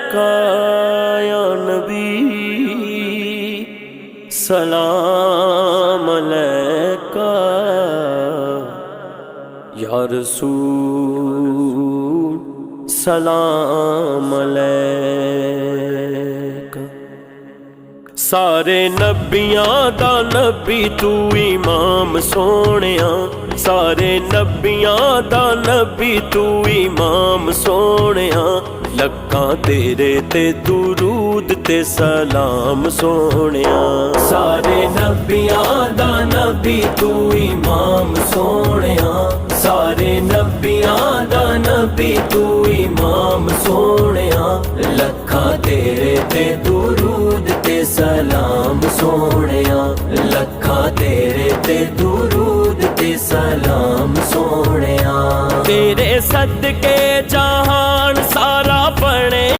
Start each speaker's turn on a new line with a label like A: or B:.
A: अलैका या नबी, सलाम अलैका या रसूल, सलाम अलैका। सारे नबियां दा नबी तू इमाम सोहणिया, सारे नबियां दा नबी तू इमाम सोहणिया। लखां तेरे ते दुरूद ते सलाम सोहणिया। सारे नबियां दा नबी तू इमाम सोहणिया, सारे नबियां दा नबी तू इमाम सोहणिया। लखां तेरे ते दुरूद ते सलाम सोहणिया, लखां तेरे ते दुरूद ते सलाम सोहणिया। तेरे सदके जहान सा